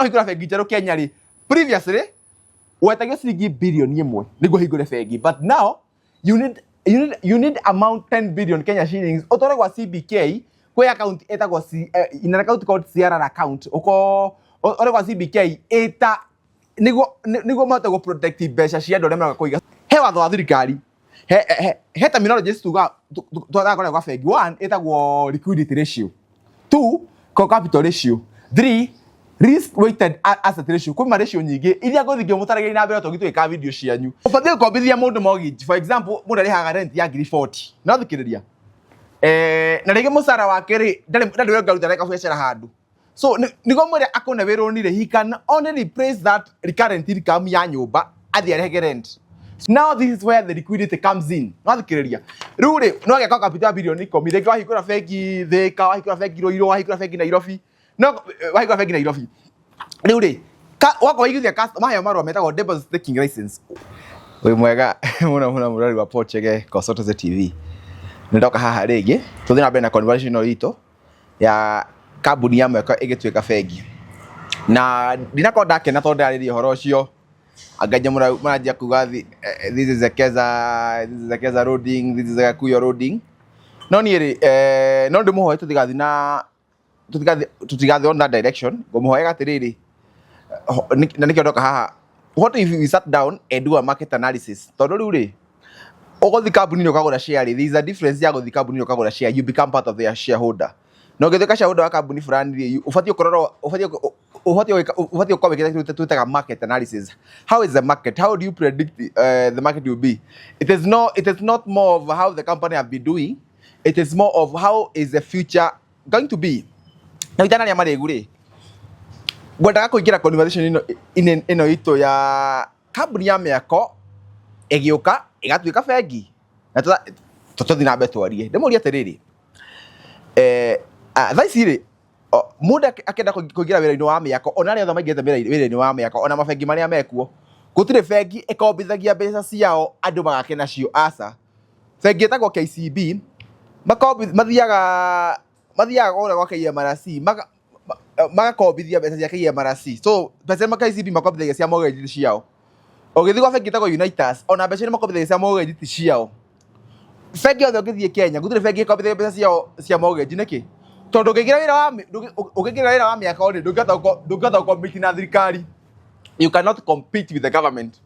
kũhingũra bengi njerũ Kenya rĩ, previously wetagio ciringi birioni 1 nĩguo hingũre bengi, but now you need amount 10 billion Kenya shillings utore kwa CBK kwa account etagwo in an account called CRR account ore kwa CBK eta nĩguo mate go protect mbeca cia andũ arĩa maraga kũiga he watho wa thirikari he terminologies twaga kore kwa bengi. 1 etagwo liquidity ratio, 2 capital ratio, 3 risk weighted asset ratio. Kwa ratio nyingi iria ngũthingio mũtaragĩria na mbere tũgĩtwĩka video cianyu. Ũbatiĩ gũkombithia mũndũ mortgage, for example mũndũ arĩhaga rent ya 40,000 no thikĩrĩria na rĩngĩ mũcara wake rĩ ndarĩ ngaruta reka biacara handũ, so nĩguo mwĩre akone wĩrwo nire he can only replace that recurrent income ya nyũmba athi arĩhage rent. Now this is where the liquidity comes in. No thikĩrĩria rĩu rĩ no agĩaka capital birioni 10 rĩngĩ wahingũra bengi Thĩka, wahingũra bengi Rũirũ, wahingũra bengi Nairobi, no wahingũra bengi Nairobi rĩu rĩ wakorwo waigithia customer heo marũa metagwo deposit taking license. Wĩ mwega mũno mũrori wa Chege Consultancy TV. Nĩndoka haha rĩngĩ tũthiĩ na mbere na conversation itũ ya kambuni ya mweka ĩgĩtuĩka bengi, na ndinakorwo ndakena tondũ ndarĩria ũhoro ũcio anganya mũranjia kuga this is a Keza roading, this is a Kuyo roading, no niĩ rĩ no ndĩmũhoe tũtigathiĩ on that direction. Ngũmũhoya atĩrĩrĩ na nĩkĩo ndoka haha, what if we sat down and do a market analysis? Tondũ rĩu rĩ ũgũthi kambuni ũkagũra share, there is a difference ya gũthi kambuni ũkagũra share, you become part of their shareholder. No ũgĩtuĩka shareholder wa kambuni fulani rĩ ũbatiĩ ũkorwo ũbatiĩ ũkorwo wĩkĩte twĩtaga market analysis. How is the market? How do you predict the market will be? It is not more of how the company have been doing, it is more of how is the future going to be. Na itana rĩa marĩgu rĩ ngwendaga kũingĩra conversation ĩno itũ ya kambuni ya mĩako ĩgĩũka ĩgatuĩka bengi na tũthiĩ na mbere twarie. Ndĩmũrie atĩrĩrĩ thaa ici rĩ mũndũ akĩenda kũingĩra wĩra-inĩ wa mĩako, ona arĩa othe maingĩrĩte wĩra-inĩ wa mĩako, ona mabengi marĩa mekuo, gũtirĩ bengi ĩkombithagia mbeca ciao andũ magake nacio. Aca bengi ĩtagwo KCB mathiaga kũrĩa gwa KMRC magakombithia mbeca cia KMRC, so mbeca ma KCB makombithagia cia mortgage ciao. Ũgĩthiĩ gwa bengi ĩtagwo Unitas ona mbeca nĩ makombithagia cia mortgage ciao. Bengi yothe ũngĩthiĩ Kenya gũtirĩ bengi ĩkombithagia mbeca ciao cia mortgage. Nĩkĩ? Tondũ ũkĩingĩra wĩra wa mĩako rĩ ndũngĩhota gũkompete na thirikari, you cannot compete with the government.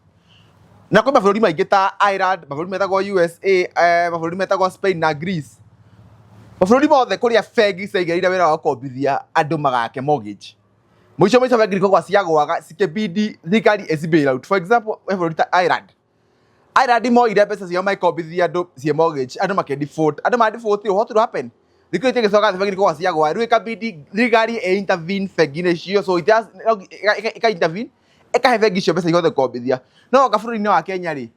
Na kwĩ mabũrũri maingĩ ta Ireland, mabũrũri metagwo USA, mabũrũri metagwo Spain na Greece, mabũrũri mothe kũrĩa bengi ciaigĩrĩire wĩra wa gũkombithia andũ magake mortgage. Mũico bengi nĩkũgwa ciagwaga cikĩbidi thirikari ĩci out. For example bũrũri ta Ireland moire mbeca ciao maikombithia andũ cia mortgage, andũ makĩdefault, andũ ma-default what will happen? Thikũ itigĩcoka bengi nĩkũgwa ciagwa, rĩu ĩkabidi thirikari ĩ-intervene bengi-inĩ icio, so ĩka-intervene ĩkahe bengi icio mbeca ihote gũkombithia. No kabũrũri-inĩ wa Kenya rĩ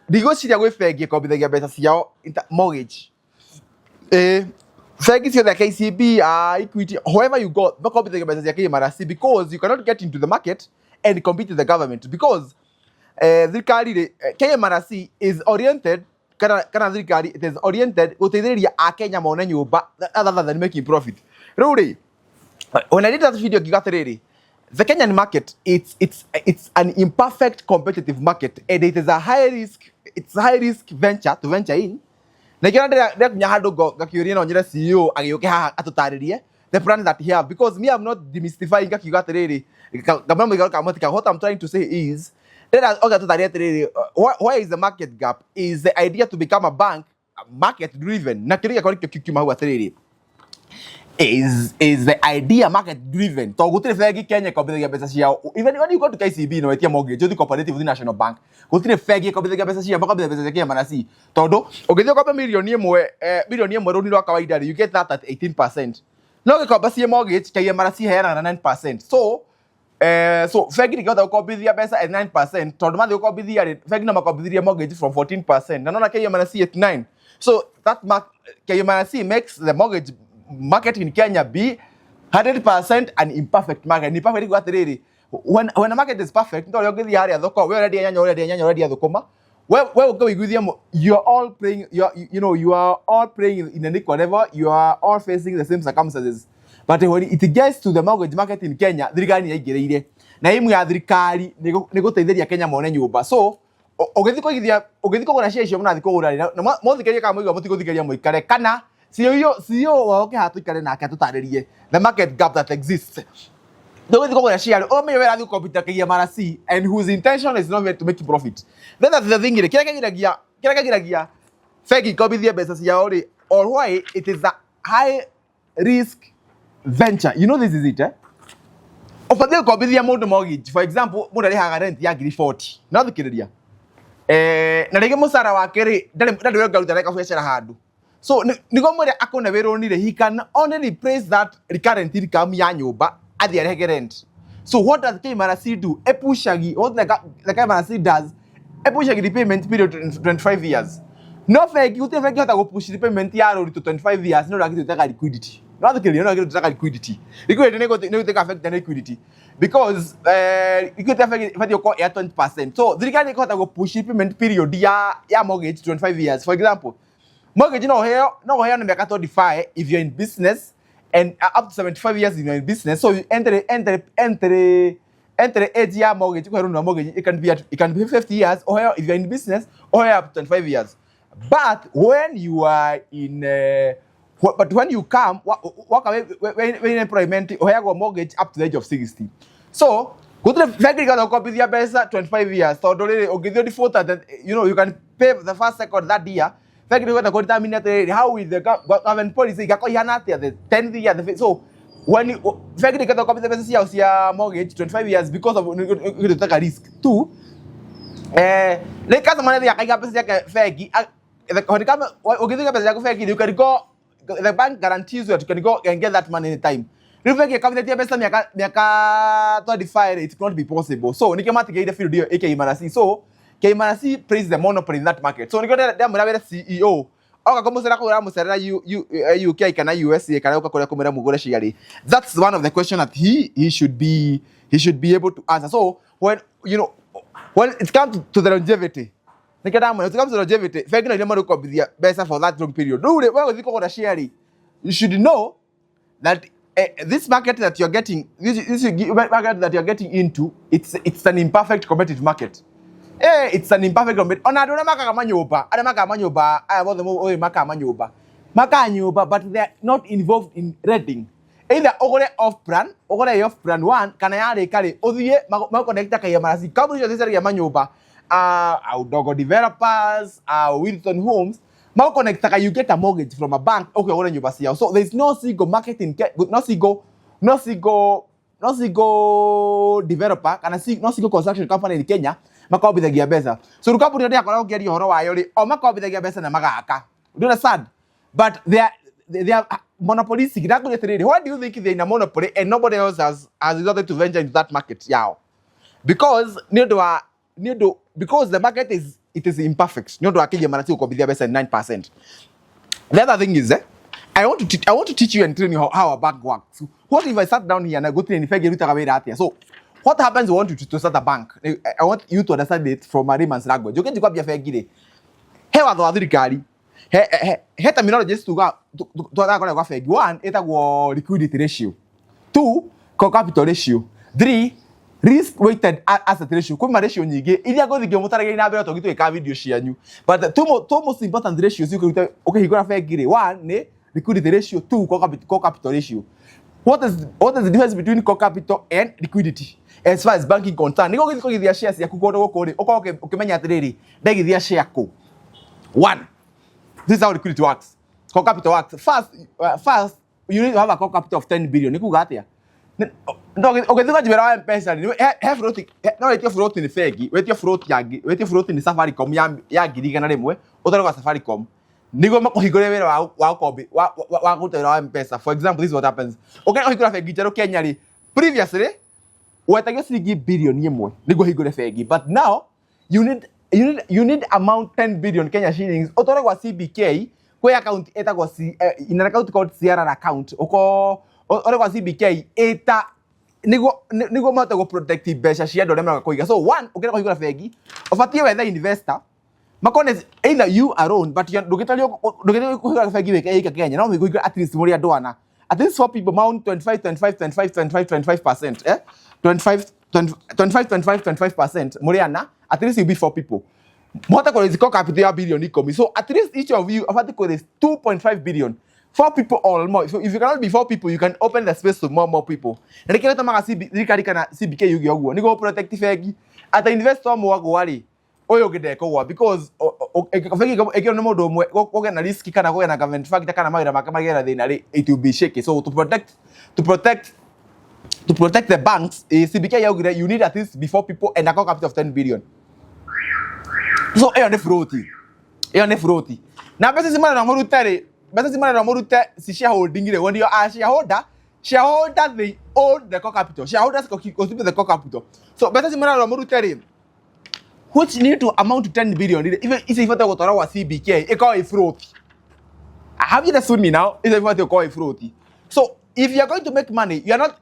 ndigwĩciria gwĩ bengi ĩkombithagia mbeca ciao mortgage. Bengi ciothe KCB, Equity, whoever you got, makombithagia mbeca cia KMRC because you cannot get into the market and compete with the government because thirikari rĩ KMRC is oriented kana thirikari it is oriented gũteithĩrĩria Akenya mone nyũmba rather than making profit. Rĩu rĩ when I did that video ngiuga atĩrĩrĩ the Kenyan market it's an imperfect competitive market and it is a high risk venture to venture in. Na kĩona ndĩrekunya handũ ngakĩũria no nyĩre CEO agĩũke haha atũtarĩrie the plan that he have, because me I'm not demystifying ngakiuga atĩrĩrĩ ngamana mũigaro kamatika. What I'm trying to say is where is the market gap is the idea to become a bank market driven. Na kĩrĩa kĩrĩa kiuma hau atĩrĩrĩ is the idea market driven. To gũtirĩ bengi Kenya ĩkombithagia mbeca ciao, even when you go to KCB no wetia mortgage the cooperative the national bank gũtirĩ bengi ĩkombithagia mbeca ciao, makombithagia mbeca cia KMRC. Tondũ ũngĩthiĩ ũkombe milioni ĩmwe rũni rwa kawaida you get that at 18%. No gĩkomba cia mortgage KMRC heanaga na 9%. So bengi nĩkĩhota gũkombithia mbeca at 9%, tondũ mathiĩ gũkombithia rĩ bengi no makombithirie mortgage from 14% na nona KMRC at 9%. So that KMRC makes the mortgage market in Kenya be 100% an imperfect market. Ni perfect iko atĩrĩrĩ when the market is perfect ndio ũngĩthiĩ harĩa thoko we already nyanya thũkũma we ũngĩiguithia you are all playing in an equal level, you are all facing the same circumstances. but when it gets to the mortgage market in Kenya thirikari ni yaingĩrĩire na imu ya thirikari nĩ gũteithĩria Kenya mone nyũmba. So ũgĩthii kũgũra share icio mũnathi kũgũra na mũthikĩria kana mũigua mũtigũthikĩria mũikare kana CEO wao kĩhaha tũikare nake tũtarĩrie the market gap that exists. Don't go to share. Oh, me where you compete KMRC and whose intention is not to make profit. Then that's the thing. Kira fake copy the business yaori or why it is a high risk venture. You know this is it, eh? Of the copy the amount of mortgage. For example, mo dali haga rent ya giri 40. Na thikiriria. Na rege musara wa kere dali we garuta reka fueshera handu. So nigo mwere akona wero ni he can only replace that recurrent income ya nyumba at the rent. So what does KMRC do? What the KMRC does, pushing the payment period to 25 years. No fake, you take go push the payment year to 25 years, no like to take liquidity. Not the you're not going to take liquidity. Liquidity no take affect the liquidity. Because you could affect your call 20%. So the guy go push the payment period ya mortgage 25 years. For example, mortgage no here no make 35 if you're in business. And up to 75 years in business, so you enter 8-year mortgage. It can be 50 years, or if you're in business, or up to 25 years. But when you are in, but when you come, walk away when employment, or have a mortgage up to the age of 60. So go to the factory got a copy the best 25 years. So don't give you the photo that you can pay the first second that year. How with the government policy the 10th year. So when you factory get a copy the business your mortgage 25 years because of you take a risk. Two, like customer they are fake. You can go, the bank guarantees you can go and get that money anytime. If you come to the best it's not be possible. So Nikamati get the field deal AKMRC. So KMRC plays the monopoly in that market. So niko dem mura CEO. Oka komusera kura musera UK kana USA kana ukakora kumera mugore shigari. That's one of the questions that he should be able to answer. So when it comes to the longevity, when it comes to longevity, fake no demaro ko be better for that long period. No we go kora share. You should know that this market that you're getting, this market that you're getting into, it's an imperfect competitive market. It's an imperfect competitive. Ona don't maka kamanyoba. Ada maka kamanyoba. I want them all maka kamanyoba. Maka kamanyoba, but they're not involved in renting. Either ogore off brand one. Kana yale kale. Odiye mako connecta KMRC. Kaburi yo desari kamanyoba. Dogo developers. Wilton Homes. Mako connecta you get a mortgage from a bank. Okay, ogore nyoba siya. So there's no single marketing. No single developer. Kana no single construction company in Kenya. Makobithagia better. So rukapu ndio akora ugeria horo wayo ri o makobithagia better na magaka. Do you understand? But they are monopolistic. Why do you think they're in a monopoly and nobody else has decided to venture into that market? Yeah. Because because the market is imperfect. Ndio akija manati ukobithia better 9%. The other thing is I want to teach you and train you how a bank works. So what if I sat down here and I go through and figure out here? So what happens when you want to start a bank? I want you to understand it from a layman's language. You can go up your faggy. Hey, what the other Hey, terminologies to go faggy. One, it's a liquidity ratio. Two, capital ratio. Three, risk weighted asset ratio. Kuma ratio nyige. Ili go the game mutara ina to gitu e video share you. But the two most important ratios you can okay, you go faggy. One, liquidity ratio. Two, capital ratio. What is the difference between core capital and liquidity? As far as banking concerned, niko githia shares ya kukodo gukuri ukimenya atiriri ndagithia share ko. One, this is how liquidity works. Core capital works. First, you need to have a core capital of 10 billion. Nikuga atia. Okay, thika jibera M-Pesa ni have float. No, wetio float ni fegi, wetio float ni Safaricom ya giri kana remwe, utaro kwa Safaricom. Nigo makuhigore wera wa kobi wa kutera M-Pesa. For example, this is what happens. Okay, ohigora fegi jero Kenya ri. Previously, what I guess you give billion yemwe. Nigo higore fegi. But now you need amount 10 billion Kenya shillings. Otore kwa CBK, kwa account eta kwa in an account called CRR account. Ore kwa CBK eta nigo mata go protective besha share do remember kwa. So one, okay kwa higora fegi. Ofatie whether investor makone either you alone but you dogetali higora fegi weke Kenya. Now we go at least more doana. at least 4 people mount 25%, eh? 25%, Moriana, at least you'll be 4 people. Mota is capital billion economy. So at least each of you have to is 2.5 billion. 4 people or more. So if you cannot be 4 people, you can open the space to more people. And the Kenya CBK you go protect fegi. At the investor more go worry. Oyo gede ko because fegi no more go na risk kana go na government fact kana magira makamagera it will be shaky. So to protect the banks, CBK you need at least before people and a capital of 10 billion. So on the fruity. Now best is man amoru tare. Best is man amoru tare si shareholding when you are shareholder they own the capital. Shareholders contribute the capital. So best is man amoru tare. Which need to amount to 10 billion. Even if you want to was CBK, it call a fruity. Have you understood me now? Is what you call a fruity. So if you are going to make money, you are not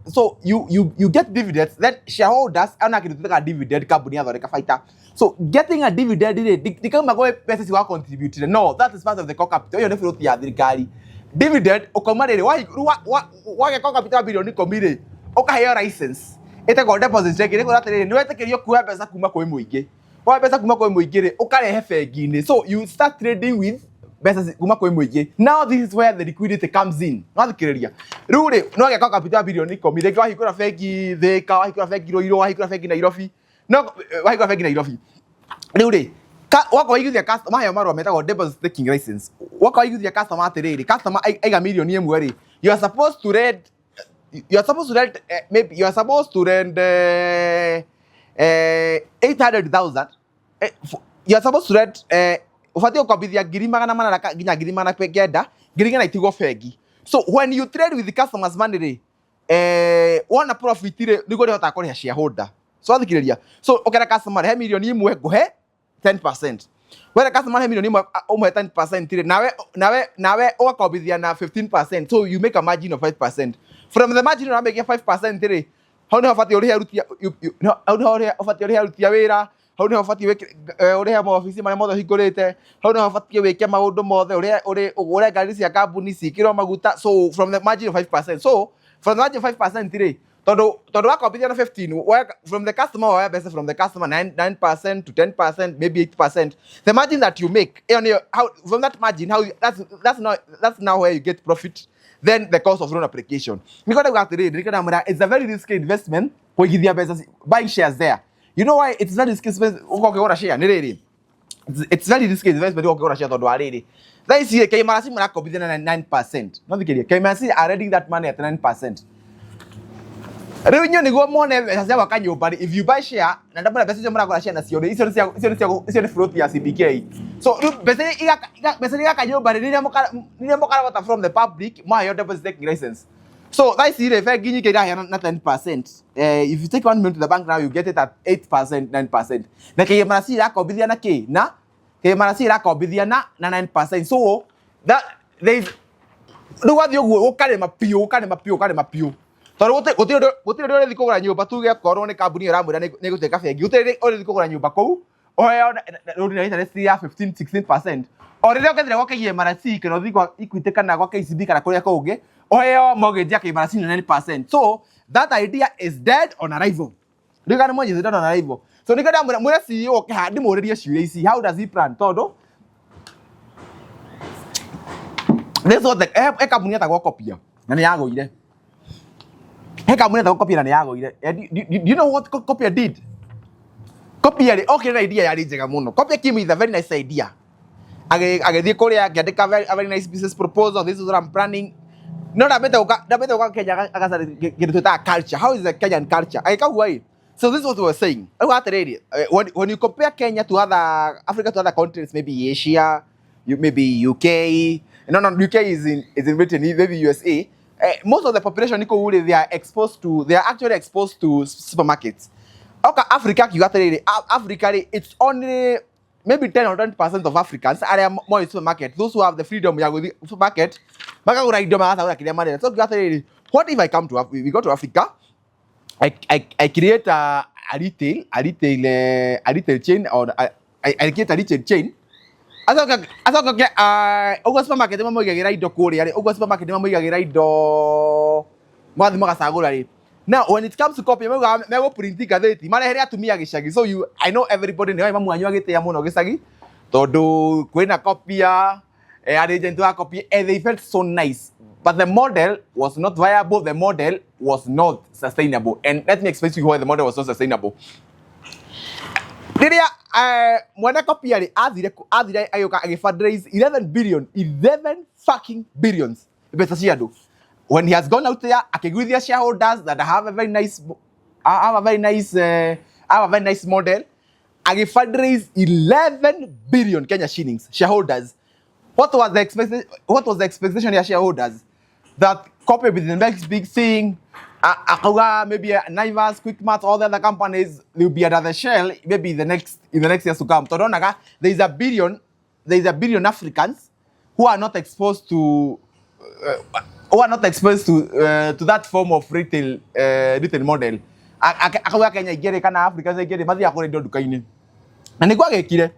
so you get dividends. Then shareholders are not going to take a dividend. So getting a dividend, they come go person who contributed. No, that is part of the core capital. You don't have dividend. Okomare why core capital billion committed. Okay, your license. It got deposit check. It got that. No, take your kuya pesa kuma ko muige. Why pesa kuma ko muige? Okay, hefe gine. So you start trading with. Now this is where the liquidity comes in. Not the career. Rule no get capital billion come. They go he could affect the car, he could affect euro, he could affect Nairobi. No, why could affect Nairobi? Rule what can you use your customer? My matter meta or deposit taking license. What can you use your customer today? The customer a million name worry. You are supposed to read. Maybe you are supposed to rent 800,000. You are supposed to rent ufati ukabidhia ngiri magana mana nginya ngiri mana kwegenda ngiri ngana itigo fegi. So when you trade with the customers money one profit ire nigo rehota kuri shareholder. So athikireria. So okera customer he million imwe guhe 10%. Where customer he million imwe umwe 10% ire nawe ukabidhia na 15%. So you make a margin of 5%. From the margin you make 5% ire. How no ufati uri harutia how no ufati uri harutia wira. How do you fati ore mo office mara motho hingurite how do you fati weke maundu mothe ore gari cia kambuni cikiro maguta. So from the margin of 5%, so from the margin of 5% ire todo wakombithia na 15 from the customer or best from the customer 9% to 10%, maybe 8%. The margin that you make how from that margin, how that's now where you get profit. Then the cost of loan application, because it's a very risky investment. Buying shares there. You know why it's very risky investment? It's very risky investment. That is here. Kaimarasi mara compete na 9%. Not the case. Kaimarasi are reading that money at 9%. Revenue ni go more sasa wakanyo but if you buy share na ndabona pesa mara kwa share na sio isi float ya CBK. So pesa iga kanyo but ni mo kala from the public my deposit taking license. So that's it. If I give you not 10%, if you take 1 million to the bank now, you get it at 8%, 9%. Na kaimarasi la kobidia na ke na kaimarasi la kobidia na 9%. So that there is no what you go kale mapio. Toro wote ore diko gura nyumba tuge korwo ni kambuni ramwira ni guteka fegi. Wote ore diko gura nyumba kou. Oyo na interest ya 15-16%. Ore leo kethire gwa kaimarasi kino thiko Equity kana gwa KCB kana kuria kuge. Oyo mortgage yake imarasi 9%. So that idea is dead on arrival. Ndika ni dead on arrival. So nikada mwira CEO ke hadi moriria ciure ici. How does he plan todo? This was the company atagwo copy. Na ni yagoire. Company atagwo copy na ni yagoire. Do you know what copy did? Copy okay na idea yari njega muno. Copy came with a very nice idea. Agethie kuria ngandika a very nice business proposal. This is what I'm planning. No, that better Kenya get to that culture. How is the Kenyan culture? So this is what we were saying. When you compare Kenya to other Africa to other countries, maybe Asia, maybe UK. No, UK is in Britain, maybe USA. Most of the population they are actually exposed to supermarkets. Okay, Africa, it's only maybe 10 or 20% of Africans are more in supermarket. Those who have the freedom, go to supermarket. So what if I come to we go to Africa? I create a retail chain, or I create a retail chain. Ugo supermarket mamoigagira indo kuria ri ugo supermarket mamoigagira indo mwathi magacagura ri. Now when it comes to copy mego print gatheti marehere atumia gicagi, so I know everybody ni mamwanyu agitia muno gicagi tondu kwina copia agent wa copy and they felt so nice, but the model was not viable, the model was not sustainable, and let me explain to you why the model was not sustainable. Diria mwana copy ari athire ayoka agifundraise 11 fucking billions besa ciado. When he has gone out there akiguithia shareholders that have a very nice model, agifundraise 11 billion Kenya shillings shareholders. What was the expectation of shareholders? That copy with the next big thing, maybe Naivas, Quickmart, all the other companies, there will be another shell, maybe in the next years to come. There is a billion Africans who are not exposed to that form of retail model. Akawa Kenya igere kana Africans igere mathi akore ndo dukaini. Na niguo agekire.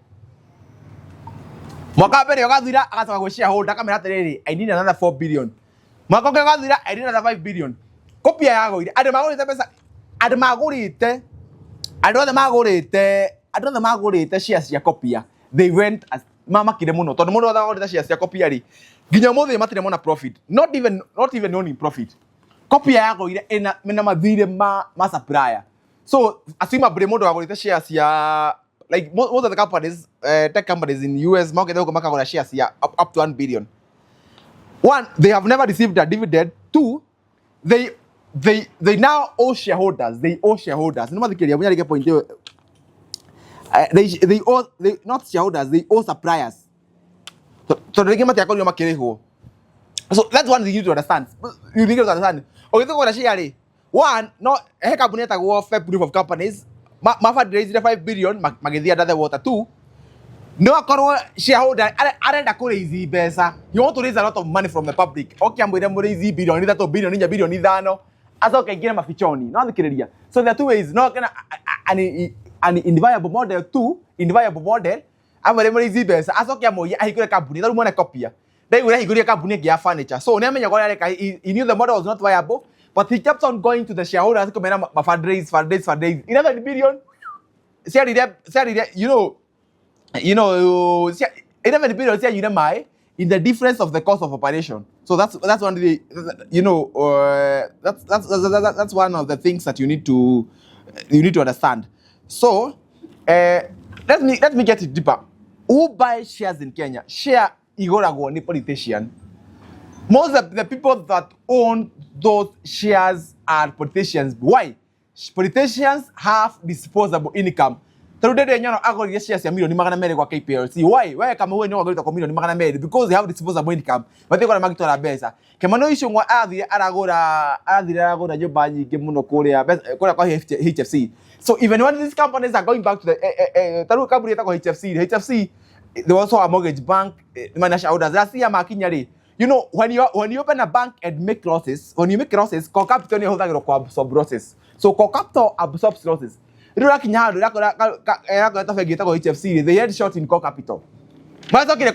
Mwaka mbere yogathira agacoka gwe shareholder akamera atiriri I need another 4 billion. Mwaka ũngĩ yogathira I need another 5 billion. Kopia yagoire. Andũ magũrĩte pesa. Andũ magũrĩte shares cia kopia. They went as makire muno. Tondũ mũndũ agũrĩte shares cia kopia ri. Nginya mũthĩ matirĩ mona profit. Not even owning profit. Kopia yagoire ina mathire ma supplier. So asima bre mũndũ agũrĩte shares cia like most of the companies, tech companies in US, market makagora shares here up to 1 billion. One, they have never received a dividend. Two, they now owe shareholders. They owe shareholders. No matter get point. They not shareholders. They owe suppliers. So they get so that's one thing you need to understand. You need to understand. Okay, so what share? One, no, company that go fair proof of companies. Mafad raised 5 billion, magethia another water. Two, no shareholder, arenda crazy besa. You want to raise a lot of money from the public. Okay, I'm going to raise billion, that billion, idano. As okay, get my fichoni, not the career. So there are two ways. No, an inviable model. Two, inviable model. I'm going to raise besa. As okay, I could a company, don't want a copy. They will go to a company, get furniture. So, he knew the model was not viable. But he kept on going to the shareholders. Fundraise. 11 billion. You know, 11 billion. In the difference of the cost of operation. So that's one of the that's one of the things that you need to understand. So let me get it deeper. Who buys shares in Kenya? Share igoragwo ni politician. Most of the people that own those shares are politicians. Why? Politicians have disposable income. Today, agora shares ya milioni magana mere kwa KPLC. Why kama wewe ndio agora kwa milioni magana mere? Because they have disposable income. But they got magitwara besa. Kama no issue ngwa athire aragora joba nyingi muno kuria kwa HFC. So even when these companies are going back to the taru company ta kwa HFC, they also a mortgage bank, manage orders. Last year makinyari. You know, when you open a bank and make losses, core capital you hold absorb losses. So core capital absorbs losses. They had short in core capital. But okay,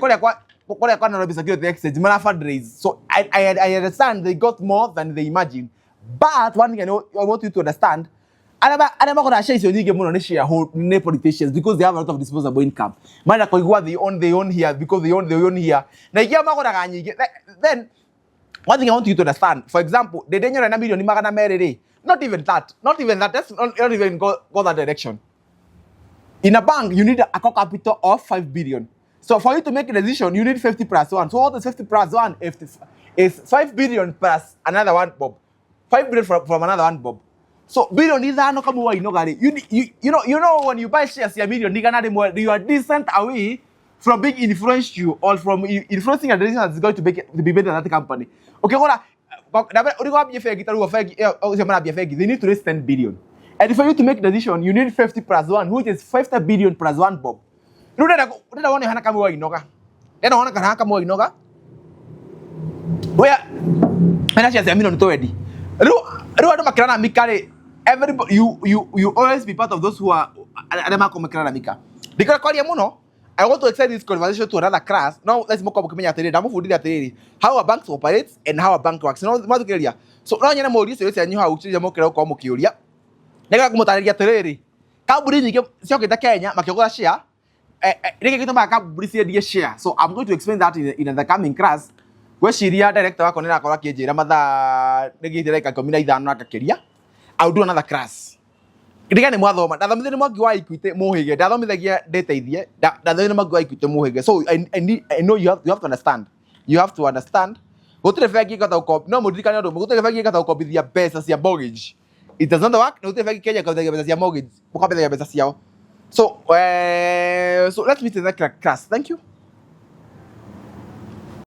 so I understand they got more than they imagined. But one thing I want you to understand, I'm not going to share your shareholder politicians because they have a lot of disposable income. They own here because they own here. Then one thing I want you to understand, for example, the danger and a million not even that. That's not even go that direction. In a bank, you need a core capital of 5 billion. So for you to make a decision, you need 50 plus 1. So what is 50 plus 1 is 5 billion plus another one bob. 5 billion from another one bob. So billion is no come away, you know when you buy shares a million, you are decent away from being influenced you or from influencing a decision that's going to be made in that company. Okay, they need to raise 10 billion. And for you to make the decision, you need 50 plus 1, which is 50 billion plus 1 bob. You don't want to come away, Noga. They don't want to come away, Noga. Where I just a million already. Everybody, you always be part of those who are Adama Mika. Because call you mono, I want to extend this conversation to another class. Now let's more kumenya atiri ndamufundithia atiri how a bank operates and how a bank works. No matukiria. So no nyene mũũrie cio cia nyuha uchiria mukira uko mukiuria. Nega kumutariria atiri. Kambuni nyingi ciokite Kenya makigura share. Reke gituma kambuni ciendie share. So I'm going to explain that in the coming class. Gweciria director wako nina akora kinjira mathaa nigithira ika 15 akakiria. I'll do another class. Ndiga nĩ mwathoma ndathomithia nĩ mwangi wa Equity muhige ndathomithagia ndeteithie ndathomithia nĩ mwangi wa Equity muhige. So I know you have to understand gutire bengi ngata ukombi no mudirikane ndu gutire bengi ngata ukombithia mbeca cia mortgage. It does not work. No gutire bengi Kenya ukombithia mbeca cia mortgage ukombithia mbeca ciao. So let's meet in the class. Thank you.